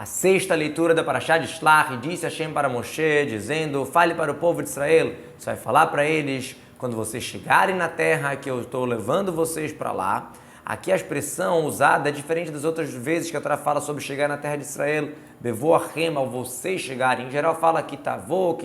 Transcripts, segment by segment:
sexta leitura da Parashá de Shlach, e disse Hashem para Moshe, dizendo: fale para o povo de Israel, você vai falar para eles, quando vocês chegarem na terra que eu estou levando vocês para lá. Aqui a expressão usada é diferente das outras vezes que a Torá fala sobre chegar na terra de Israel. Bevoachem, ao vocês chegarem. Em geral fala kitavô,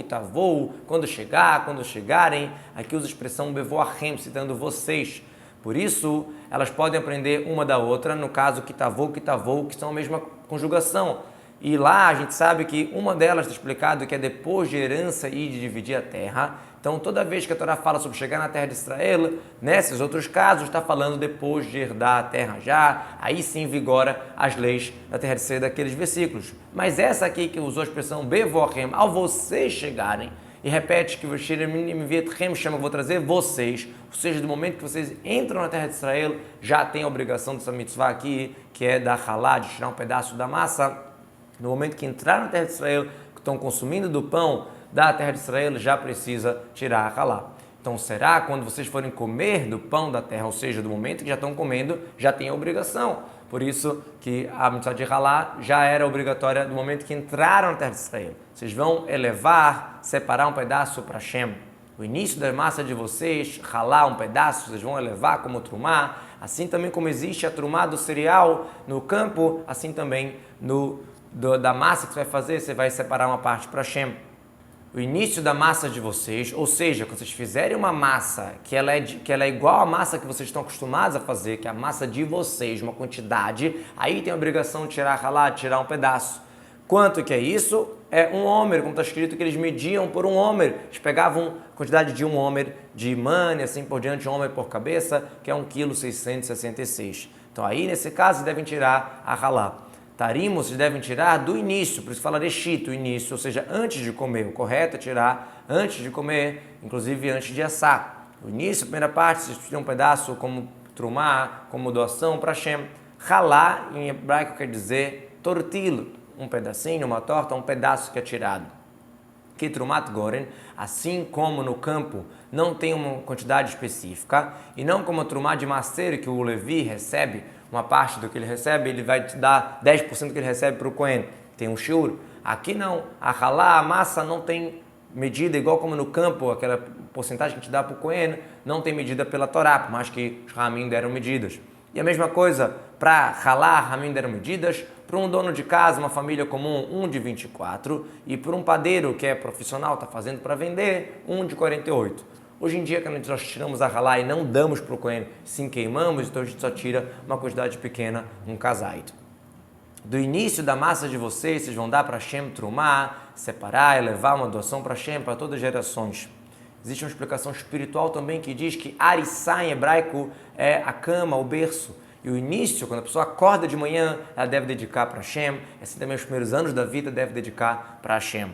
quando chegar, quando chegarem. Aqui usa a expressão bevoachem, citando vocês. Por isso, elas podem aprender uma da outra, no caso kitavô, que são a mesma conjugação. E lá a gente sabe que uma delas está explicado que é depois de herança e de dividir a terra. Então, toda vez que a Torá fala sobre chegar na terra de Israel, nesses outros casos, está falando depois de herdar a terra já, aí sim vigora as leis da terra de Israel daqueles versículos. Mas essa aqui que usou a expressão bevoachem, ao vocês chegarem, e repete que chama, vou trazer vocês, ou seja, do momento que vocês entram na terra de Israel, já tem a obrigação dessa mitzvah aqui, que é da halá, de tirar um pedaço da massa. No momento que entraram na terra de Israel, que estão consumindo do pão da terra de Israel, já precisa tirar a halá. Então será quando vocês forem comer do pão da terra, ou seja, do momento que já estão comendo, já tem a obrigação. Por isso que a mitzvah de halá já era obrigatória do momento que entraram na terra de Israel. Vocês vão elevar, separar um pedaço para Hashem. O início da massa de vocês, halá um pedaço, vocês vão elevar como trumá. Assim também como existe a trumá do cereal no campo, assim também da massa que você vai fazer, você vai separar uma parte para Hashem. O início da massa de vocês, ou seja, quando vocês fizerem uma massa que ela é igual à massa que vocês estão acostumados a fazer, que é a massa de vocês, uma quantidade, aí tem a obrigação de tirar halá, tirar um pedaço. Quanto que é isso? É um homer, como está escrito que eles mediam por um homer. Eles pegavam a quantidade de um homer de mane, assim por diante, um homer por cabeça, que é 1,666 kg. Então aí, nesse caso, devem tirar a halá. Tarimos se devem tirar do início, por isso fala reshit, o início, ou seja, antes de comer. O correto é tirar antes de comer, inclusive antes de assar. O início, a primeira parte, se tiram um pedaço como trumá, como doação para Hashem. Halá, em hebraico, quer dizer tortilo, um pedacinho, uma torta, um pedaço que é tirado. Que trumat goren, assim como no campo não tem uma quantidade específica, e não como a trumá de macer que o Levi recebe, uma parte do que ele recebe, ele vai te dar 10% do que ele recebe para o Cohen. Tem um shiur. Aqui não. A halá, a massa, não tem medida, igual como no campo, aquela porcentagem que a gente dá para o Cohen, não tem medida pela Torá, por mais que os Ramim deram medidas. E a mesma coisa, para halá, Ramim deram medidas, para um dono de casa, uma família comum, 1 de 24, e para um padeiro que é profissional, está fazendo para vender, 1 de 48. Hoje em dia, quando nós tiramos a halá e não damos para o Cohen, sim queimamos, então a gente só tira uma quantidade pequena, um casaito. Do início da massa de vocês vão dar para Hashem trumá, separar e levar uma doação para Hashem para todas as gerações. Existe uma explicação espiritual também que diz que arissá em hebraico é a cama, o berço. E o início, quando a pessoa acorda de manhã, ela deve dedicar para Hashem. Assim também os primeiros anos da vida deve dedicar para Hashem.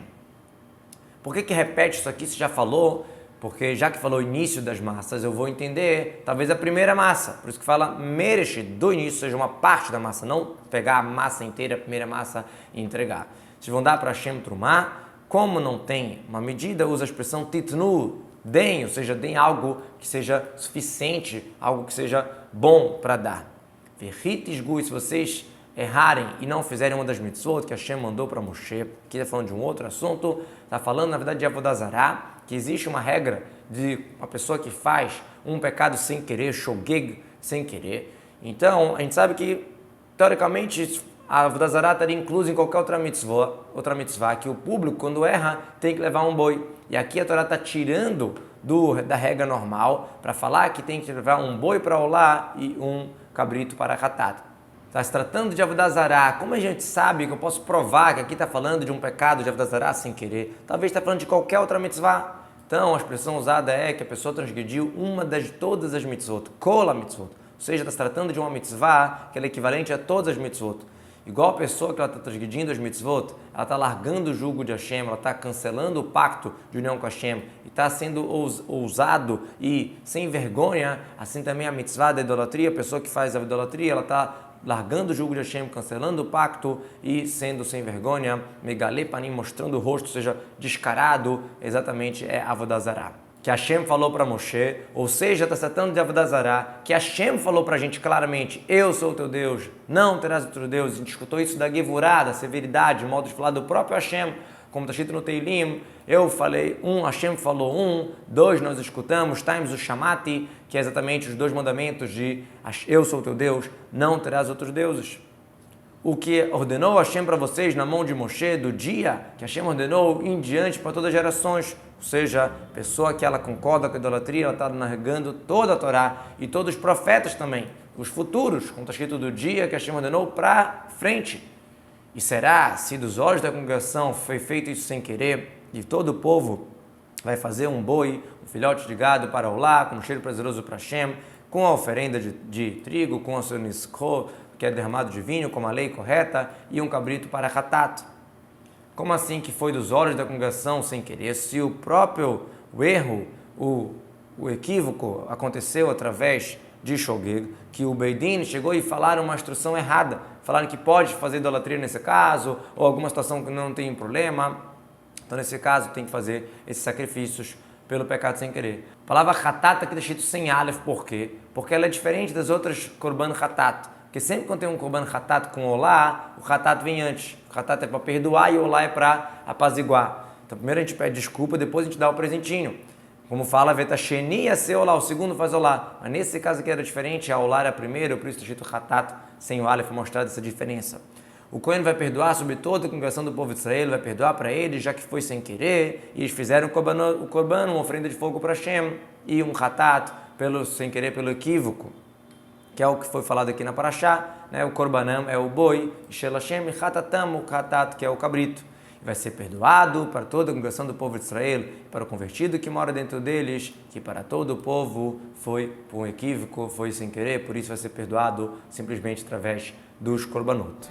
Por que repete isso aqui? Você já falou? Porque já que falou o início das massas, eu vou entender talvez a primeira massa. Por isso que fala mereche, do início, seja uma parte da massa, não pegar a massa inteira, a primeira massa e entregar. Vocês vão dar para Hashem trumá. Como não tem uma medida, usa a expressão titnu, deem, ou seja, deem algo que seja suficiente, algo que seja bom para dar. Verritis gui, se vocês errarem e não fizerem uma das mitzvot que Hashem mandou para Moshe, aqui está falando de um outro assunto, está falando na verdade de Avodah Zará, que existe uma regra de uma pessoa que faz um pecado sem querer, shogeg, sem querer. Então, a gente sabe que, teoricamente, a Avodah Zará estaria inclusa em qualquer outra mitzvah, que o público, quando erra, tem que levar um boi. E aqui a Torá está tirando da regra normal para falar que tem que levar um boi para olá e um cabrito para hatat. Está se tratando de Avodah Zará. Como a gente sabe que eu posso provar que aqui está falando de um pecado de Avodah Zará sem querer? Talvez está falando de qualquer outra mitzvah. Então, a expressão usada é que a pessoa transgrediu uma das todas as mitzvot, kol mitzvot. Ou seja, está se tratando de uma mitzvah que é equivalente a todas as mitzvot. Igual a pessoa que ela está transgredindo as mitzvot, ela está largando o jugo de Hashem, ela está cancelando o pacto de união com Hashem, e está sendo ousado e sem vergonha, assim também a mitzvah da idolatria, a pessoa que faz a idolatria, ela está largando o jugo de Hashem, cancelando o pacto e sendo sem vergonha, megalê panim, mostrando o rosto, ou seja, descarado, exatamente é Avodah Zará. que Hashem falou para Moshe, ou seja, está tratando de Avodah Zará, que Hashem falou para a gente claramente, eu sou o teu Deus, não terás outro Deus. A gente escutou isso da Gevurá, da severidade, modo de falar do próprio Hashem, como está escrito no Teilim, eu falei um, Hashem falou um, dois nós escutamos, times o Shamati, que é exatamente os dois mandamentos de eu sou o teu Deus, não terás outros deuses. O que ordenou Hashem para vocês na mão de Moshe, do dia que Hashem ordenou em diante para todas as gerações, ou seja, a pessoa que ela concorda com a idolatria, ela está negando toda a Torá e todos os profetas também, os futuros, como está escrito do dia que Hashem ordenou para frente. E será, se dos olhos da congregação foi feito isso sem querer, e todo o povo vai fazer um boi, um filhote de gado para Olá, com um cheiro prazeroso para Hashem, com a oferenda de trigo, com a soniskô, que é derramado de vinho, como a lei correta, e um cabrito para Hatat. Como assim que foi dos olhos da congregação sem querer? Se o erro, o equívoco aconteceu através de Shogeg, que o Beidin chegou e falaram uma instrução errada, falaram que pode fazer idolatria nesse caso, ou alguma situação que não tem problema, então nesse caso tem que fazer esses sacrifícios pelo pecado sem querer. A palavra Hatat aqui está escrito sem Aleph, por quê? Porque ela é diferente das outras Korban Hatat, porque sempre quando tem um Korban Hatat com Olá, o Hatat vem antes. O Hatat é para perdoar e o Olá é para apaziguar. Então primeiro a gente pede desculpa, depois a gente dá o presentinho. Como fala, Veta Sheni ia ser Olá, o segundo faz Olá. Mas nesse caso aqui era diferente, a Olá era primeiro, por isso está escrito Hatat sem o Aleph, foi mostrada essa diferença. O Cohen vai perdoar sobre toda a congregação do povo de Israel, vai perdoar para eles, já que foi sem querer, e eles fizeram o Korban, uma oferenda de fogo para Hashem, e um Hatat, sem querer, pelo equívoco, que é o que foi falado aqui na Parashá, né? O Korbanam é o boi, Shel Hashem, e Hatatam, o Hatat, que é o cabrito. Vai ser perdoado para toda a congregação do povo de Israel, para o convertido que mora dentro deles, que para todo o povo foi por um equívoco, foi sem querer, por isso vai ser perdoado simplesmente através dos Korbanot.